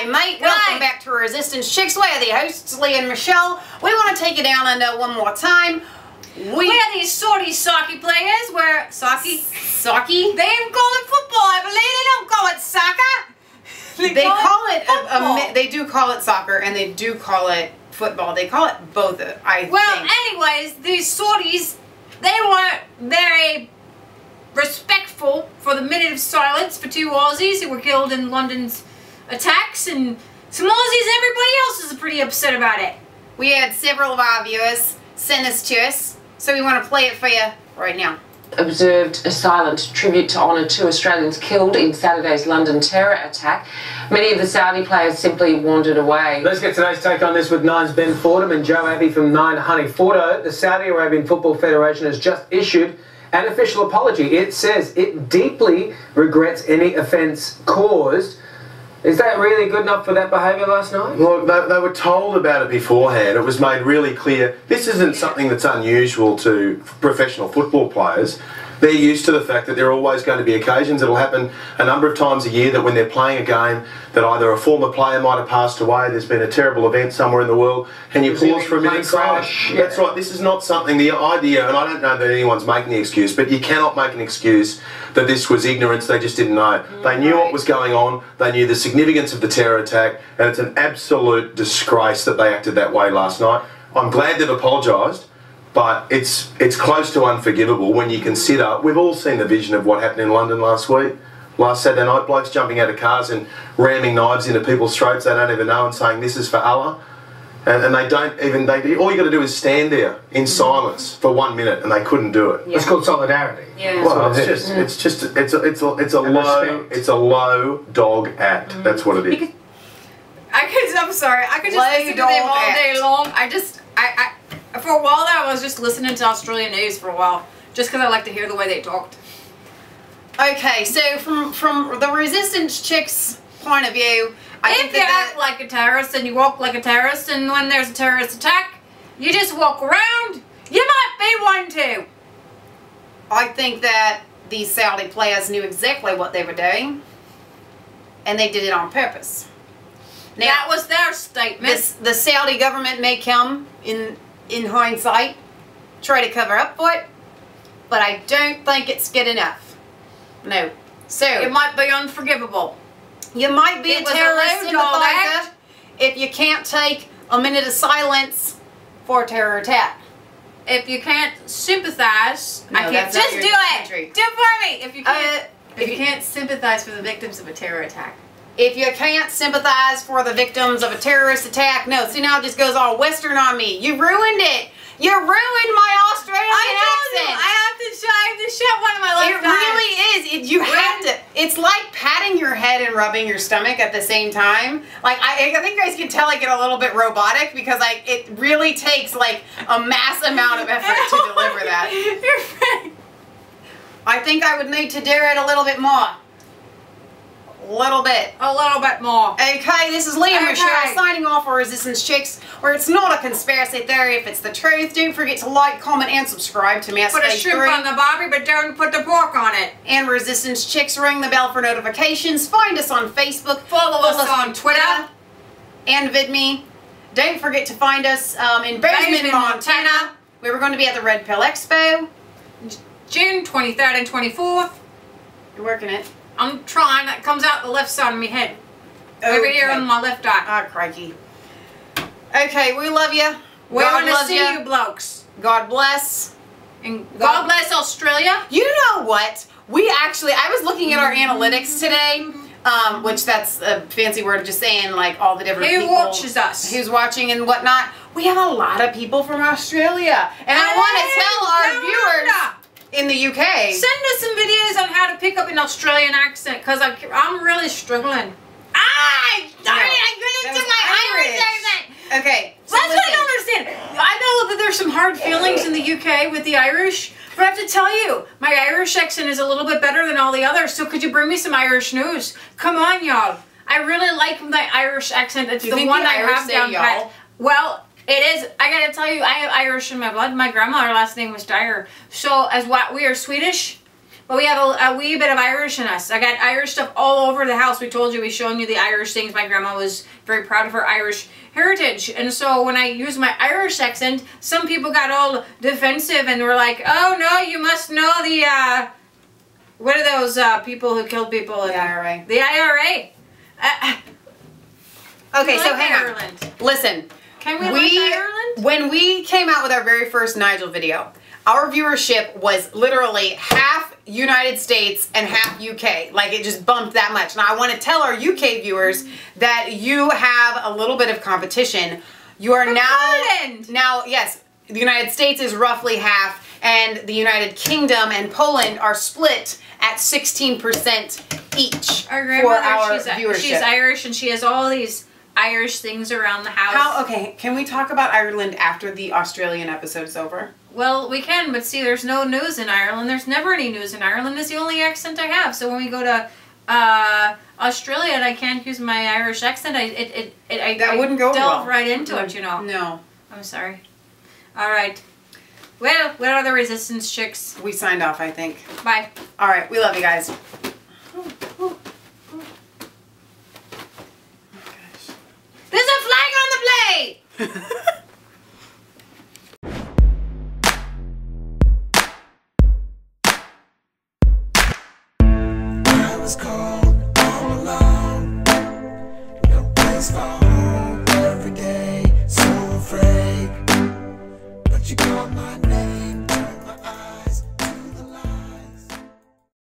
G'day, mate. Welcome back to Resistance Chicks. We are the hosts, Lee and Michelle. We want to take you down under one more time. We are these sorty socky players where... Socky? Socky? They even call it football, I believe. They don't call it soccer. They call it they do call it soccer and they do call it football. They call it both, I think. Well, anyways, these sorties, they weren't very respectful for the minute of silence for two Aussies who were killed in London's attacks, and some Aussies, everybody else is pretty upset about it. We had several of our viewers send this to us, so we want to play it for you right now. Observed a silent tribute to honour two Australians killed in Saturday's London terror attack. Many of the Saudi players simply wandered away. Let's get today's take on this with Nine's Ben Fordham and Joe Abbey from Nine Honey Fordo. The Saudi Arabian Football Federation has just issued an official apology. It says it deeply regrets any offence caused. Is that really good enough for that behaviour last night? Look, they were told about it beforehand. It was made really clear. This isn't something that's unusual to professional football players. They're used to the fact that there are always going to be occasions. It'll happen a number of times a year that when they're playing a game that either a former player might have passed away, there's been a terrible event somewhere in the world, and you pause for a minute and say, that's right, this is not something, the idea, and I don't know that anyone's making the excuse, but you cannot make an excuse that this was ignorance, they just didn't know. They knew what was going on, they knew the significance of the terror attack, and it's an absolute disgrace that they acted that way last night. I'm glad they've apologised. But it's close to unforgivable when you consider, we've all seen the vision of what happened in London last Saturday night, blokes jumping out of cars and ramming knives into people's throats they don't even know and saying this is for Allah. And they don't even, all you got to do is stand there in silence for 1 minute and they couldn't do it. Yeah. It's called solidarity. Yeah. Well, it's a low dog act. That's what it is. I'm sorry, I could just listen to them all day long. For a while there, I was just listening to Australian news for a while, just because I like to hear the way they talked. Okay, so from the Resistance Chicks' point of view, I think if you act like a terrorist and you walk like a terrorist, and when there's a terrorist attack, you just walk around, you might be one too. I think that these Saudi players knew exactly what they were doing, and they did it on purpose. Now, that was their statement. The Saudi government may come in hindsight, try to cover up for it, but I don't think it's good enough. No. So it might be unforgivable. You might be a terrorist sympathizer if you can't take a minute of silence for a terror attack. If you can't sympathize, no, I can't just do it. Country. Do it for me. If you can't sympathize for the victims of a terror attack. If you can't sympathize for the victims of a terrorist attack, no, see now it just goes all Western on me. You ruined it. You ruined my Australian accent. I have to shut one of my left eyes. It really is. You have to. It's like patting your head and rubbing your stomach at the same time. Like I think you guys can tell I get a little bit robotic because it really takes like a mass amount of effort to deliver that. You're right. I think I would need to do it a little bit more. A little bit more. Okay, this is Lee and Michelle signing off for Resistance Chicks, where it's not a conspiracy theory if it's the truth. Don't forget to like, comment, and subscribe to Mass Put a shrimp on the barbie, but don't put the pork on it. And Resistance Chicks, ring the bell for notifications. Find us on Facebook. Follow us on Twitter. And VidMe. Don't forget to find us in Bozeman, Montana. We were going to be at the Red Pill Expo. June 23rd and 24th. You're working it. I'm trying. That comes out the left side of my head. Okay. Over here on my left eye. Ah, crikey. Okay, we love you. We want to see you blokes. God bless. And God bless Australia. You know what? I was looking at our analytics today, which that's a fancy word of just saying like all the different people. Who watches us. Who's watching and whatnot. We have a lot of people from Australia. And I want to tell our viewers in the UK. Send us some videos on how to pick up an Australian accent, because I'm really struggling. I couldn't do my Irish accent. Okay. So that's what I don't understand. I know that there's some hard feelings in the UK with the Irish, but I have to tell you, my Irish accent is a little bit better than all the others, so could you bring me some Irish news? Come on, y'all. I really like my Irish accent. It's the one I have down pat. Well, it is. I gotta tell you, I have Irish in my blood. My grandma, her last name was Dyer. So, as what we are Swedish, But we have a wee bit of Irish in us. I got Irish stuff all over the house. We told you, we've shown you the Irish things. My grandma was very proud of her Irish heritage. And so when I use my Irish accent, some people got all defensive and were like, oh no, you must know the, what are those people who killed people? The IRA. The IRA. Okay, so hang on. Listen. Can we like Ireland? When we came out with our very first Nigel video, our viewership was literally half United States and half UK. Like, it just bumped that much. Now, I want to tell our UK viewers that you have a little bit of competition. You are now, yes, the United States is roughly half, and the United Kingdom and Poland are split at 16% each our grandmother, for our viewership. She's Irish, and she has all these Irish things around the house. Okay, can we talk about Ireland after the Australian episode is over? Well, we can, but see, there's no news in Ireland. There's never any news in Ireland. It's the only accent I have. So when we go to Australia and I can't use my Irish accent, I wouldn't go delve well. right into it, you know. No. I'm sorry. All right. Well, what are the resistance chicks? We signed off, I think. Bye. All right, we love you guys. There's a flag on the plate! I was called